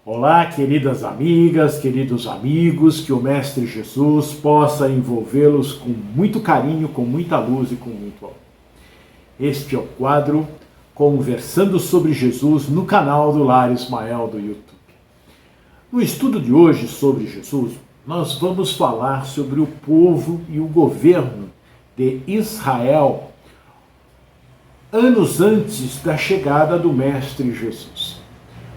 Olá, queridas amigas, queridos amigos, que o Mestre Jesus possa envolvê-los com muito carinho, com muita luz e com muito amor. Este é o quadro Conversando sobre Jesus no canal do Lar Ismael do YouTube. No estudo de hoje sobre Jesus, nós vamos falar sobre o povo e o governo de Israel anos antes da chegada do Mestre Jesus.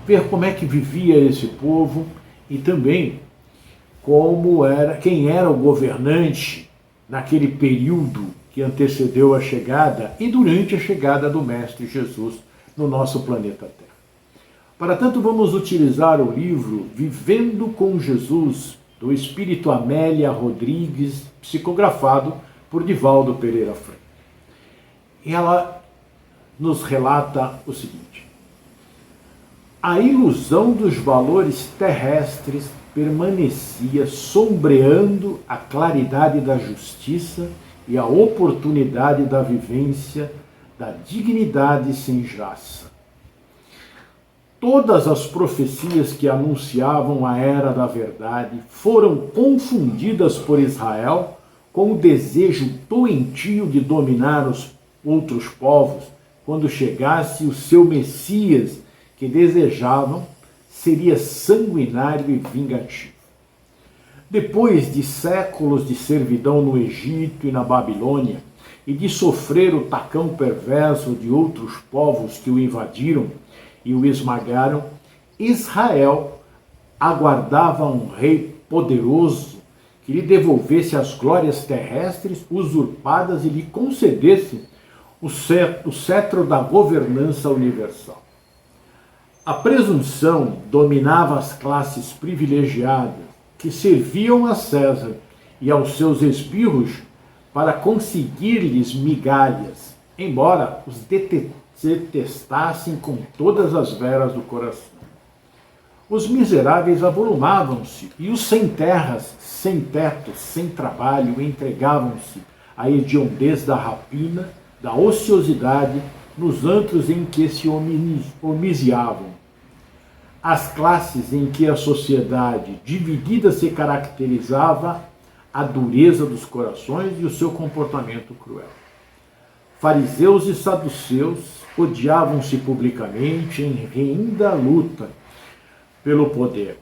Ver como é que vivia esse povo e também quem era o governante naquele período que antecedeu a chegada e durante a chegada do Mestre Jesus no nosso planeta Terra. Para tanto, vamos utilizar o livro Vivendo com Jesus, do Espírito Amélia Rodrigues, psicografado por Divaldo Pereira Franco. E ela nos relata o seguinte: a ilusão dos valores terrestres permanecia sombreando a claridade da justiça e a oportunidade da vivência da dignidade sem graça. Todas as profecias que anunciavam a era da verdade foram confundidas por Israel com o desejo doentio de dominar os outros povos quando chegasse o seu Messias, que desejavam, seria sanguinário e vingativo. Depois de séculos de servidão no Egito e na Babilônia, e de sofrer o tacão perverso de outros povos que o invadiram e o esmagaram, Israel aguardava um rei poderoso que lhe devolvesse as glórias terrestres usurpadas e lhe concedesse o cetro da governança universal. A presunção dominava as classes privilegiadas que serviam a César e aos seus esbirros para conseguir-lhes migalhas, embora os detestassem com todas as veras do coração. Os miseráveis avolumavam-se e os sem terras, sem teto, sem trabalho, entregavam-se à hediondez da rapina, da ociosidade, nos antros em que se homiziavam. As classes em que a sociedade dividida se caracterizava a dureza dos corações e o seu comportamento cruel. Fariseus e saduceus odiavam-se publicamente em renhida luta pelo poder,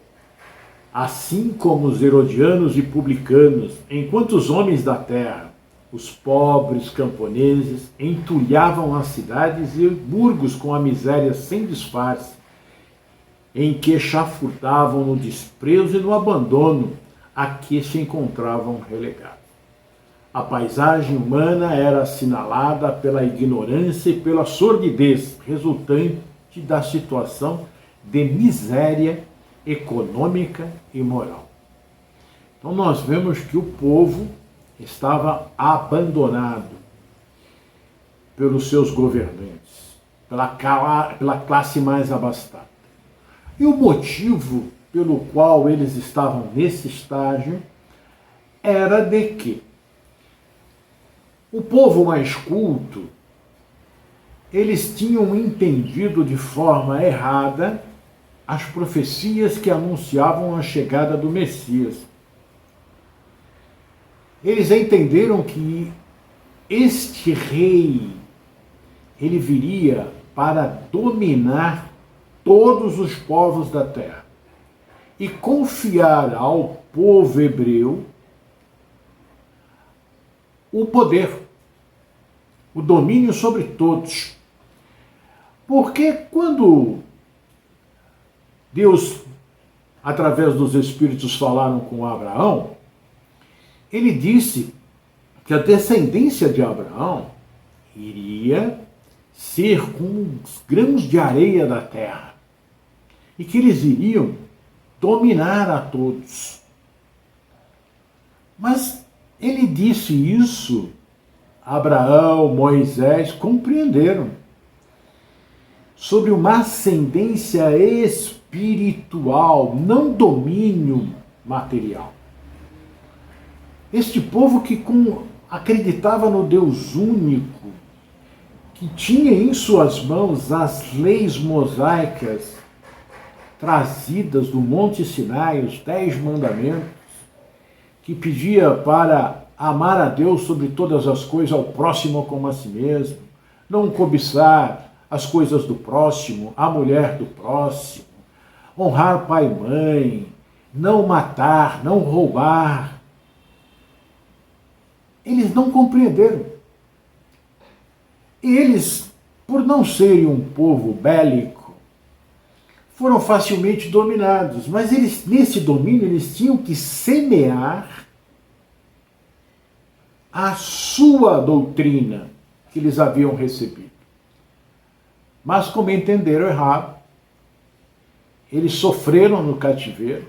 assim como os herodianos e publicanos, enquanto os homens da terra, os pobres camponeses, entulhavam as cidades e burgos com a miséria sem disfarce, em que chafurdavam no desprezo e no abandono a que se encontravam relegados. A paisagem humana era assinalada pela ignorância e pela sordidez resultante da situação de miséria econômica e moral. Então nós vemos que o povo estava abandonado pelos seus governantes, pela classe mais abastada. E o motivo pelo qual eles estavam nesse estágio era de que o povo mais culto, eles tinham entendido de forma errada as profecias que anunciavam a chegada do Messias. Eles entenderam que este rei, ele viria para dominar todos os povos da terra e confiar ao povo hebreu o poder, o domínio sobre todos. Porque quando Deus, através dos Espíritos, falaram com Abraão, ele disse que a descendência de Abraão iria ser como os grãos de areia da terra e que eles iriam dominar a todos. Mas ele disse isso, Abraão, Moisés compreenderam sobre uma ascendência espiritual, não domínio material. Este povo que acreditava no Deus único, que tinha em suas mãos as leis mosaicas, trazidas do Monte Sinai, os 10 mandamentos, que pedia para amar a Deus sobre todas as coisas, ao próximo como a si mesmo, não cobiçar as coisas do próximo, a mulher do próximo, honrar pai e mãe, não matar, não roubar. Eles não compreenderam. Eles, por não serem um povo bélico, foram facilmente dominados, mas eles, nesse domínio, eles tinham que semear a sua doutrina que eles haviam recebido. Mas como entenderam errado, eles sofreram no cativeiro,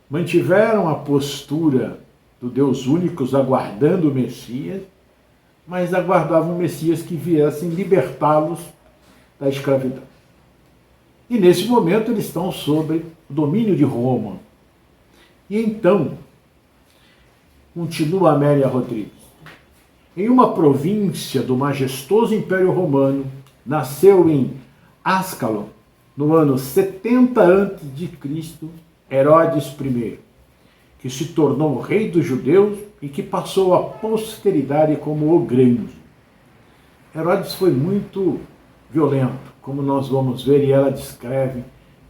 mantiveram a postura do Deus único, aguardando o Messias, mas aguardavam o Messias que viessem libertá-los da escravidão. E nesse momento eles estão sob o domínio de Roma. E então, continua Amélia Rodrigues, em uma província do majestoso Império Romano, nasceu em Ascalon, no ano 70 a.C., Herodes I, que se tornou rei dos judeus e que passou à posteridade como o Grande. Herodes foi muito violento, como nós vamos ver, e ela descreve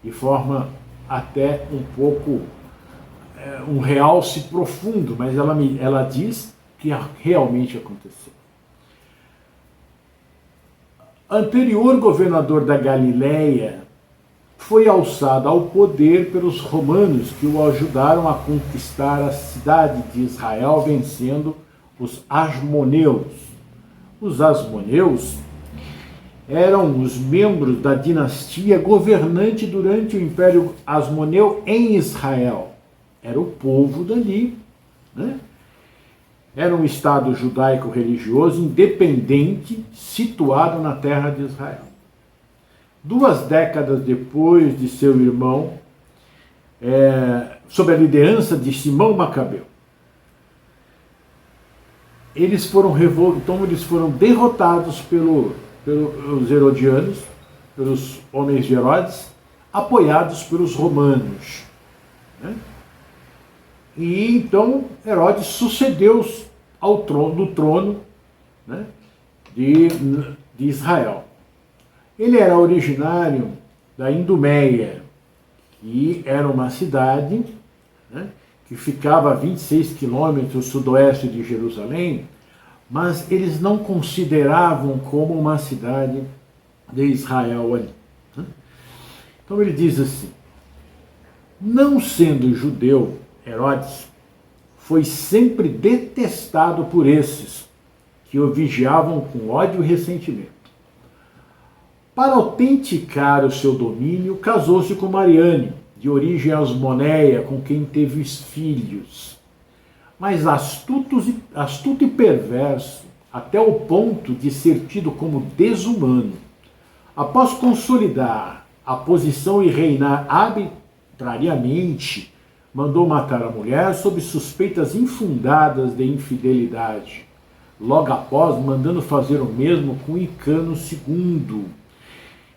de forma até um pouco, um realce profundo, mas ela diz que realmente aconteceu. Anterior governador da Galileia, foi alçado ao poder pelos romanos que o ajudaram a conquistar a cidade de Israel, vencendo os Asmoneus. Os Asmoneus eram os membros da dinastia governante durante o Império Asmoneu em Israel. Era o povo dali, né? Era um estado judaico religioso independente, situado na terra de Israel. 2 décadas depois de seu irmão, sob a liderança de Simão Macabeu, eles foram derrotados pelos herodianos, pelos homens de Herodes, apoiados pelos romanos, né? E então Herodes sucedeu-se no trono, né, de Israel. Ele era originário da Idumeia, que era uma cidade, né, que ficava a 26 quilômetros sudoeste de Jerusalém, mas eles não consideravam como uma cidade de Israel ali, né? Então ele diz assim: não sendo judeu, Herodes foi sempre detestado por esses, que o vigiavam com ódio e ressentimento. Para autenticar o seu domínio, casou-se com Mariane, de origem asmoneia, com quem teve filhos. Mas astuto e perverso, até o ponto de ser tido como desumano, após consolidar a posição e reinar arbitrariamente, mandou matar a mulher sob suspeitas infundadas de infidelidade. Logo após, mandando fazer o mesmo com Icano II.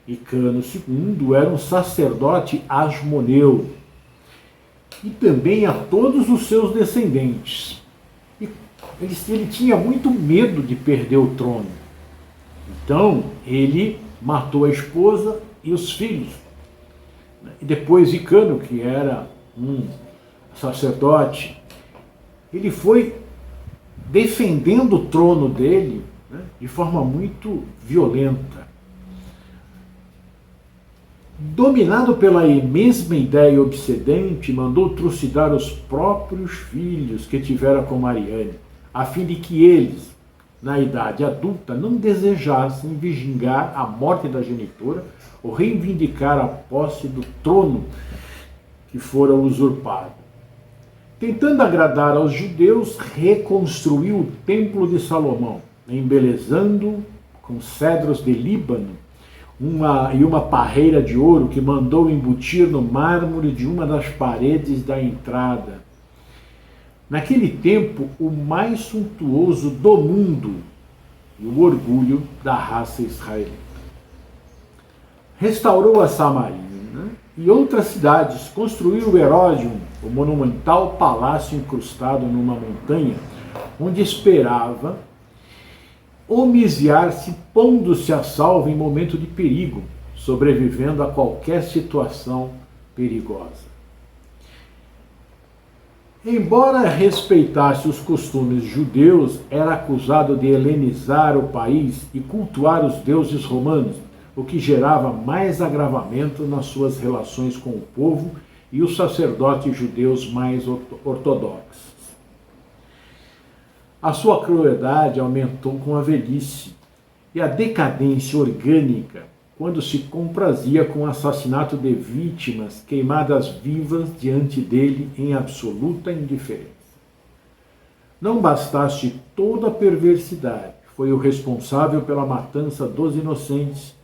Icano II era um sacerdote asmoneu, e também a todos os seus descendentes. E ele tinha muito medo de perder o trono. Então, ele matou a esposa e os filhos. E depois Icano, que era um sacerdote, ele foi defendendo o trono dele, né, de forma muito violenta. Dominado pela mesma ideia obsedente, mandou trucidar os próprios filhos que tivera com Mariane, a fim de que eles, na idade adulta, não desejassem vingar a morte da genitora ou reivindicar a posse do trono que fora usurpado. Tentando agradar aos judeus, reconstruiu o Templo de Salomão, embelezando com cedros de Líbano e uma parreira de ouro que mandou embutir no mármore de uma das paredes da entrada. Naquele tempo, o mais suntuoso do mundo e o orgulho da raça israelita. Restaurou a Samaria, né? e outras cidades, construiu o Heródion, o monumental palácio incrustado numa montanha, onde esperava homiziar-se, pondo-se a salvo em momento de perigo, sobrevivendo a qualquer situação perigosa. Embora respeitasse os costumes judeus, era acusado de helenizar o país e cultuar os deuses romanos, o que gerava mais agravamento nas suas relações com o povo e os sacerdotes judeus mais ortodoxos. A sua crueldade aumentou com a velhice e a decadência orgânica, quando se comprazia com o assassinato de vítimas queimadas vivas diante dele em absoluta indiferença. Não bastasse toda a perversidade, foi o responsável pela matança dos inocentes,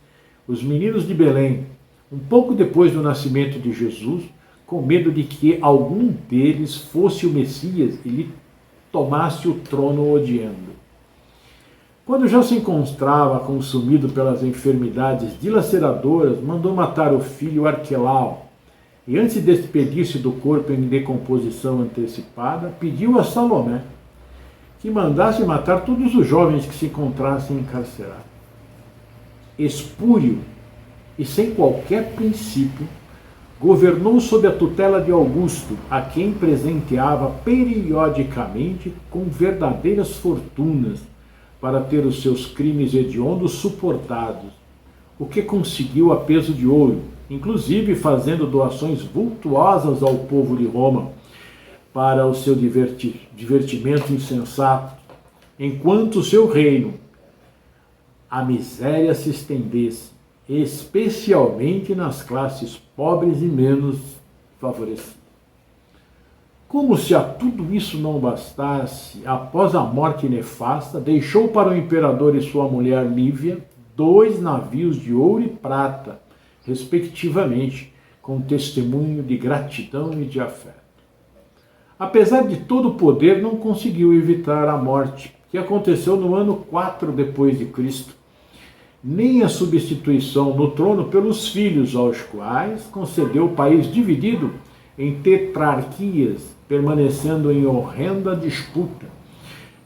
os meninos de Belém, um pouco depois do nascimento de Jesus, com medo de que algum deles fosse o Messias e lhe tomasse o trono odiando. Quando já se encontrava consumido pelas enfermidades dilaceradoras, mandou matar o filho Arquelau e, antes de despedir-se do corpo em decomposição antecipada, pediu a Salomé que mandasse matar todos os jovens que se encontrassem encarcerados. Espúrio e sem qualquer princípio, governou sob a tutela de Augusto, a quem presenteava periodicamente com verdadeiras fortunas para ter os seus crimes hediondos suportados, o que conseguiu a peso de ouro, inclusive fazendo doações vultuosas ao povo de Roma para o seu divertimento insensato, enquanto o seu reino, a miséria se estendesse, especialmente nas classes pobres e menos favorecidas. Como se a tudo isso não bastasse, após a morte nefasta, deixou para o imperador e sua mulher Lívia 2 navios de ouro e prata, respectivamente, com testemunho de gratidão e de afeto. Apesar de todo o poder, não conseguiu evitar a morte, que aconteceu no ano 4 depois de Cristo, nem a substituição no trono pelos filhos aos quais concedeu o país dividido em tetrarquias, permanecendo em horrenda disputa,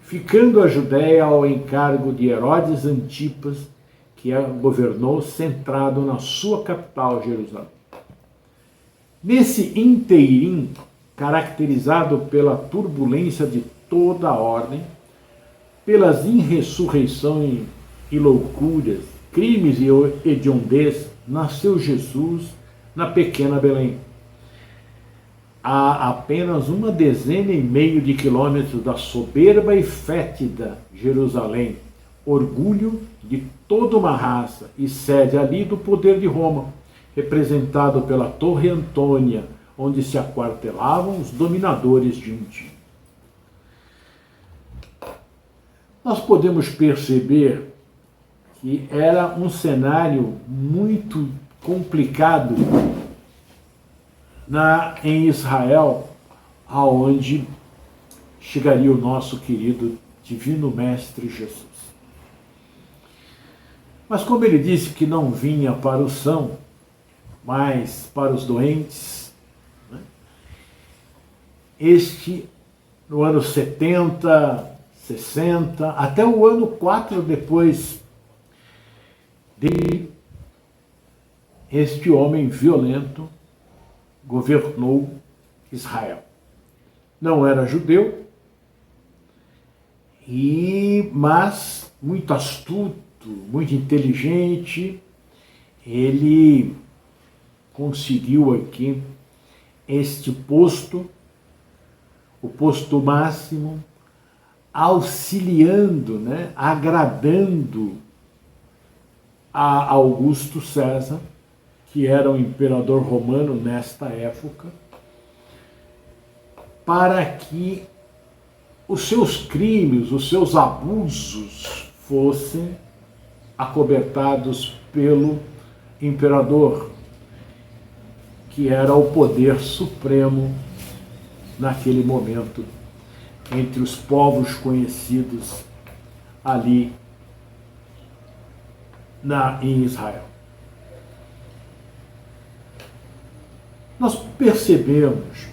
ficando a Judéia ao encargo de Herodes Antipas, que a governou centrado na sua capital, Jerusalém. Nesse inteirim, caracterizado pela turbulência de toda a ordem, pelas insurreições e loucuras, crimes e hediondez, nasceu Jesus na pequena Belém, a apenas 1,5 dezena de quilômetros da soberba e fétida Jerusalém, orgulho de toda uma raça e sede ali do poder de Roma, representado pela Torre Antônia, onde se aquartelavam os dominadores de um dia. Nós podemos perceber que era um cenário muito complicado em Israel, aonde chegaria o nosso querido Divino Mestre Jesus. Mas como ele disse que não vinha para os sãos, mas para os doentes, né? No ano 70, 60, até o ano 4 depois dele, este homem violento governou Israel. Não era judeu, mas muito astuto, muito inteligente, ele conseguiu aqui este posto, o posto máximo, auxiliando, agradando a Augusto César, que era o imperador romano nesta época, para que os seus crimes, os seus abusos fossem acobertados pelo imperador, que era o poder supremo naquele momento entre os povos conhecidos ali em Israel. nós percebemos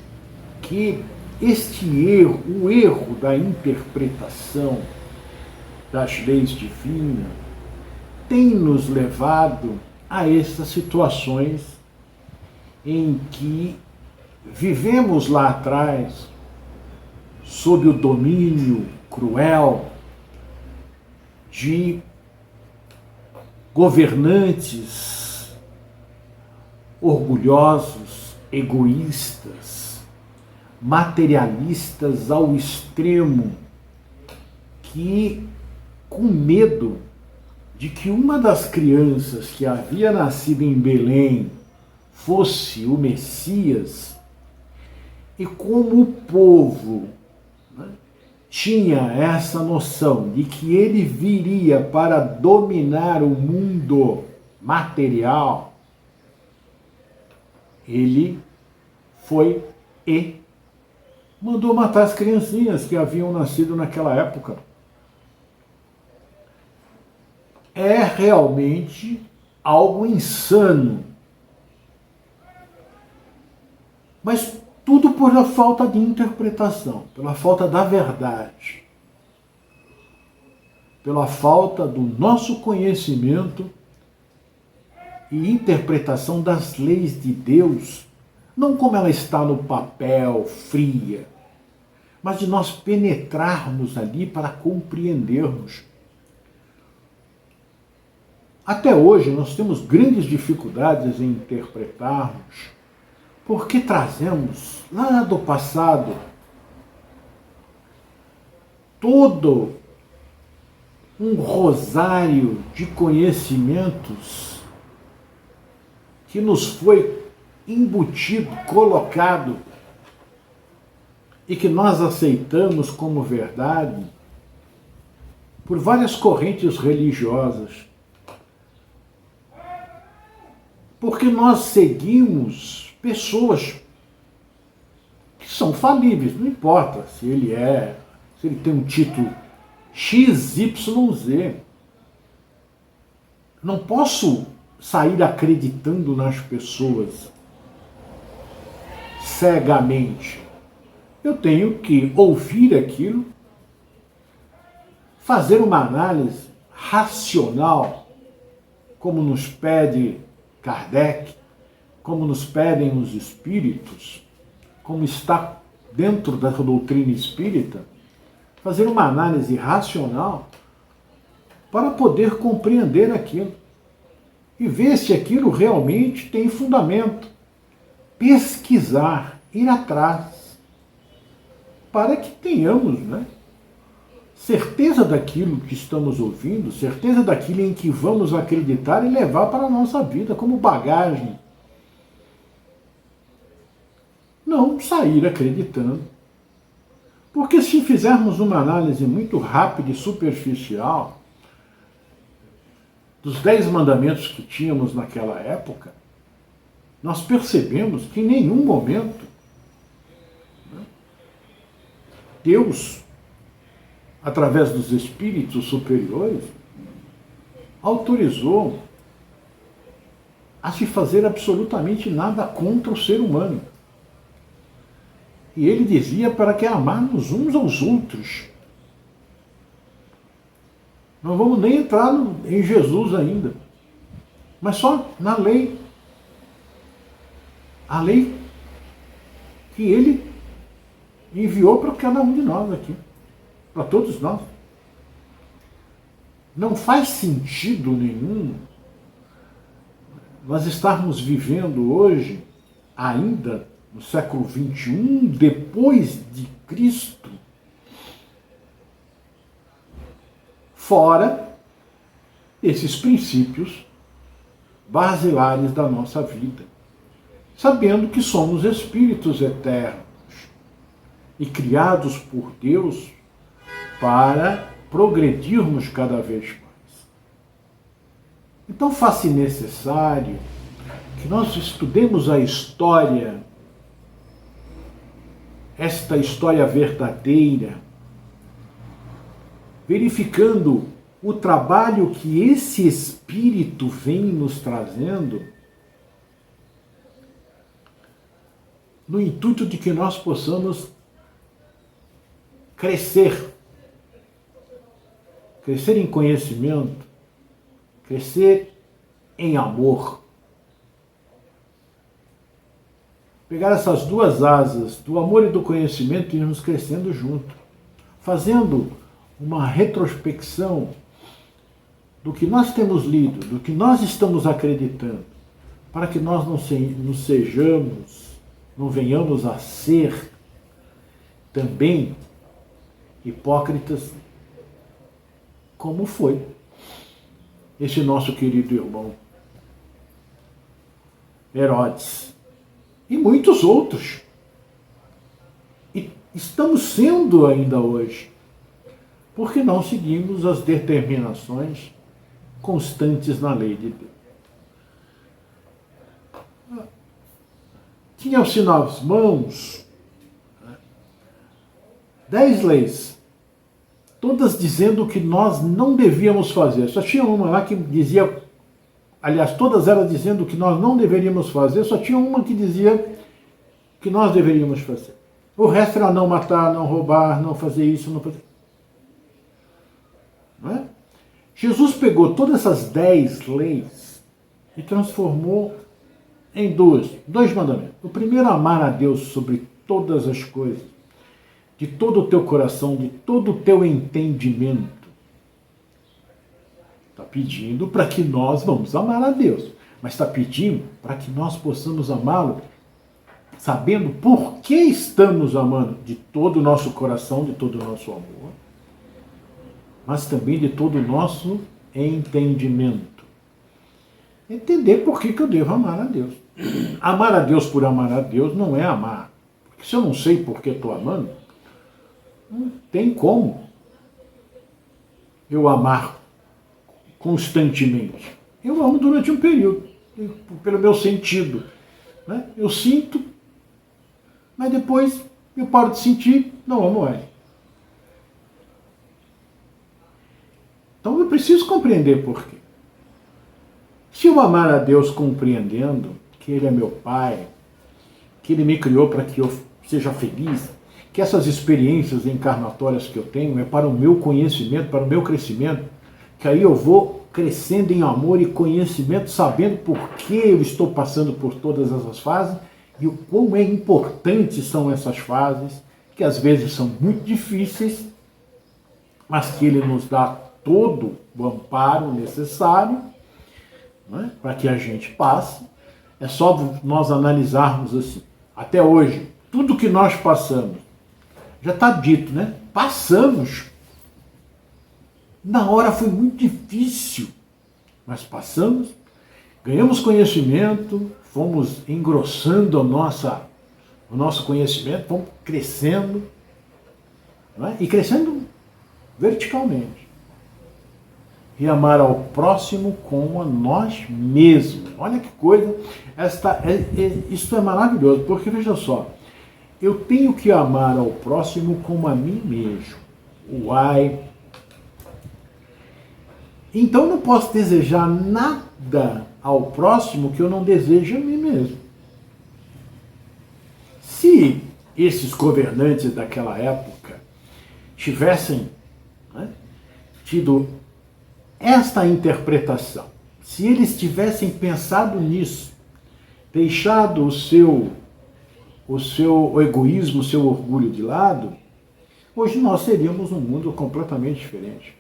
que este erro, o erro da interpretação das leis divinas, tem nos levado a essas situações em que vivemos lá atrás sob o domínio cruel de governantes orgulhosos, egoístas, materialistas ao extremo, que, com medo de que uma das crianças que havia nascido em Belém fosse o Messias, e como o povo, né, tinha essa noção de que ele viria para dominar o mundo material, ele foi e mandou matar as criancinhas que haviam nascido naquela época. É realmente algo insano. Mas tudo por a falta de interpretação, pela falta da verdade, pela falta do nosso conhecimento e interpretação das leis de Deus, não como ela está no papel, fria, mas de nós penetrarmos ali para compreendermos. Até hoje nós temos grandes dificuldades em interpretarmos, porque trazemos lá do passado todo um rosário de conhecimentos que nos foi embutido, colocado, e que nós aceitamos como verdade por várias correntes religiosas. Porque nós seguimos pessoas que são falíveis, não importa se ele tem um título XYZ. Não posso sair acreditando nas pessoas cegamente. Eu tenho que ouvir aquilo, fazer uma análise racional, como nos pede Kardec, como nos pedem os espíritos, como está dentro da doutrina espírita, fazer uma análise racional para poder compreender aquilo e ver se aquilo realmente tem fundamento. Pesquisar, ir atrás, para que tenhamos, certeza daquilo que estamos ouvindo, certeza daquilo em que vamos acreditar e levar para a nossa vida como bagagem. Não sair acreditando. Porque se fizermos uma análise muito rápida e superficial dos 10 mandamentos que tínhamos naquela época, nós percebemos que em nenhum momento Deus, através dos espíritos superiores, autorizou a se fazer absolutamente nada contra o ser humano. E ele dizia para que amarmos uns aos outros. Não vamos nem entrar em Jesus ainda, mas só na lei. A lei que ele enviou para cada um de nós aqui, para todos nós. Não faz sentido nenhum nós estarmos vivendo hoje, ainda no século XXI, depois de Cristo, fora esses princípios basilares da nossa vida, sabendo que somos espíritos eternos e criados por Deus para progredirmos cada vez mais. Então faz-se necessário que nós estudemos a história, esta história verdadeira, verificando o trabalho que esse Espírito vem nos trazendo no intuito de que nós possamos crescer em conhecimento, crescer em amor. Pegar essas duas asas, do amor e do conhecimento, e irmos crescendo junto, fazendo uma retrospecção do que nós temos lido, do que nós estamos acreditando, para que nós não venhamos a ser também hipócritas, como foi esse nosso querido irmão Herodes e muitos outros. E estamos sendo ainda hoje, porque não seguimos as determinações constantes na lei de Deus. Tinham-se nas mãos 10 leis, todas dizendo o que nós não devíamos fazer. Só tinha uma lá que dizia, aliás, todas elas dizendo o que nós não deveríamos fazer, só tinha uma que dizia que nós deveríamos fazer. O resto era não matar, não roubar, não fazer isso, não fazer. Não é? Jesus pegou todas essas 10 leis e transformou em dois mandamentos. O primeiro, amar a Deus sobre todas as coisas, de todo o teu coração, de todo o teu entendimento. Está pedindo para que nós vamos amar a Deus, mas está pedindo para que nós possamos amá-lo sabendo por que estamos amando, de todo o nosso coração, de todo o nosso amor, mas também de todo o nosso entendimento. Entender por que eu devo amar a Deus. Amar a Deus por amar a Deus não é amar. Porque se eu não sei por que estou amando, não tem como eu amar constantemente. Eu amo durante um período, pelo meu sentido. Né? Eu sinto, mas depois eu paro de sentir, não amo mais. Então eu preciso compreender por quê. Se eu amar a Deus compreendendo que Ele é meu Pai, que Ele me criou para que eu seja feliz, que essas experiências encarnatórias que eu tenho é para o meu conhecimento, para o meu crescimento, que aí eu vou crescendo em amor e conhecimento, sabendo por que eu estou passando por todas essas fases e o quão é importante são essas fases, que às vezes são muito difíceis, mas que Ele nos dá todo o amparo necessário, né, para que a gente passe. É só nós analisarmos assim, até hoje, tudo que nós passamos, já está dito, né? Passamos. Na hora foi muito difícil, mas passamos, ganhamos conhecimento, fomos engrossando o nosso conhecimento, fomos crescendo, não é? E crescendo verticalmente. E amar ao próximo como a nós mesmos. Olha que coisa, isso é maravilhoso, porque veja só, eu tenho que amar ao próximo como a mim mesmo. Uai! Então não posso desejar nada ao próximo que eu não desejo a mim mesmo. Se esses governantes daquela época tivessem, né, tido esta interpretação, se eles tivessem pensado nisso, deixado o seu egoísmo, o seu orgulho de lado, hoje nós seríamos um mundo completamente diferente.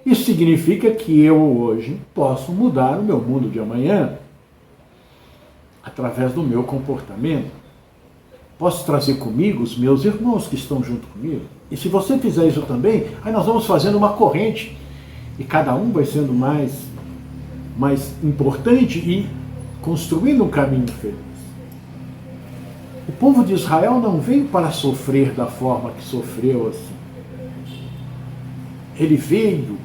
Isso significa que eu hoje posso mudar o meu mundo de amanhã através do meu comportamento. Posso trazer comigo os meus irmãos que estão junto comigo. E se você fizer isso também, aí nós vamos fazendo uma corrente e cada um vai sendo mais importante e construindo um caminho feliz. O povo de Israel não veio para sofrer da forma que sofreu assim. Ele veio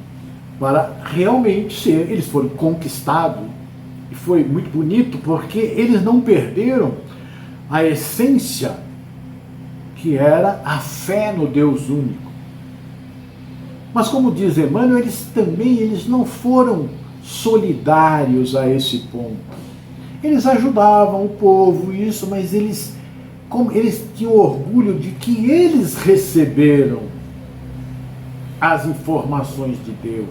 para realmente ser, eles foram conquistados, e foi muito bonito porque eles não perderam a essência que era a fé no Deus único. Mas como diz Emmanuel, eles não foram solidários a esse ponto. Eles ajudavam o povo, isso, mas eles como eles tinham orgulho de que eles receberam as informações de Deus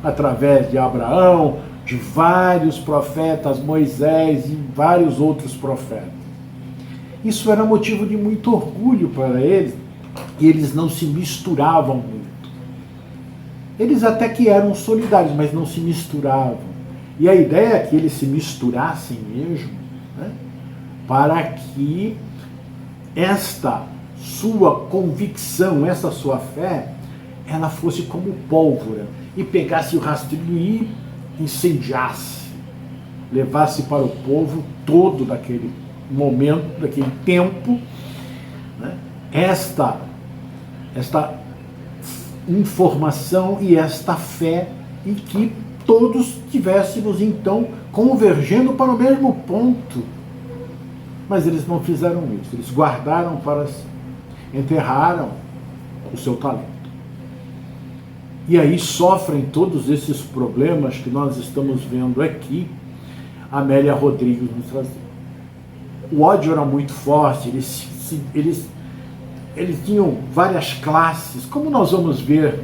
através de Abraão, de vários profetas, Moisés e vários outros profetas. Isso era motivo de muito orgulho para eles, e eles não se misturavam muito. Eles até que eram solidários, mas não se misturavam. E a ideia é que eles se misturassem mesmo, né, para que esta sua convicção, essa sua fé, ela fosse como pólvora e pegasse o rastrilho e incendiasse, levasse para o povo todo daquele momento, daquele tempo, né, esta informação e esta fé, e que todos tivéssemos então convergendo para o mesmo ponto. Mas eles não fizeram isso, eles guardaram para si, enterraram o seu talento. E aí sofrem todos esses problemas que nós estamos vendo aqui, Amélia Rodrigues nos trazendo. O ódio era muito forte, eles tinham várias classes, como nós vamos ver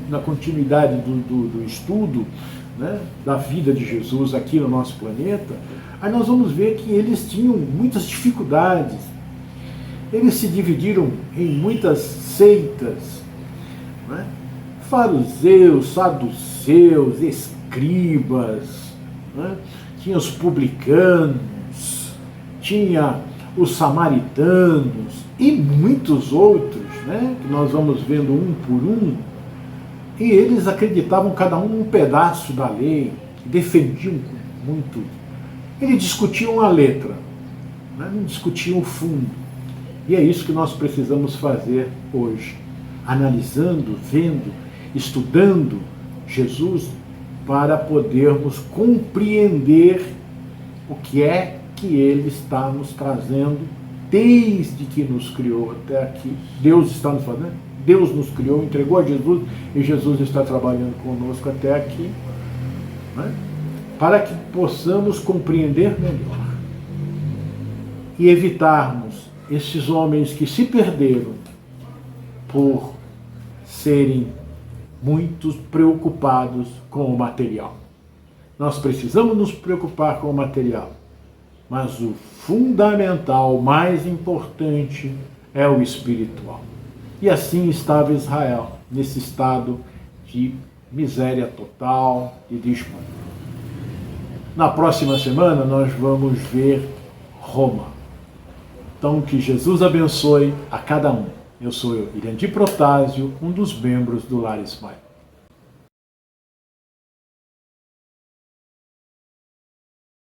na continuidade do estudo, né, da vida de Jesus aqui no nosso planeta. Aí nós vamos ver que eles tinham muitas dificuldades. Eles se dividiram em muitas seitas, né? Fariseus, saduceus, escribas, né? Tinha os publicanos, tinha os samaritanos e muitos outros, né, que nós vamos vendo um por um, e eles acreditavam cada um pedaço da lei, defendiam muito. Eles discutiam a letra, né, não discutiam o fundo. E é isso que nós precisamos fazer hoje, analisando, vendo, estudando Jesus, para podermos compreender o que é que Ele está nos trazendo desde que nos criou até aqui. Deus está nos fazendo, Deus nos criou, entregou a Jesus, e Jesus está trabalhando conosco até aqui, né? Para que possamos compreender melhor e evitarmos esses homens que se perderam por serem muito preocupados com o material. Nós precisamos nos preocupar com o material, mas o fundamental, o mais importante, é o espiritual. E assim estava Israel, nesse estado de miséria total e desmonte. Na próxima semana nós vamos ver Roma. Então que Jesus abençoe a cada um. Eu sou Irandir Protásio, um dos membros do Lar Ismael.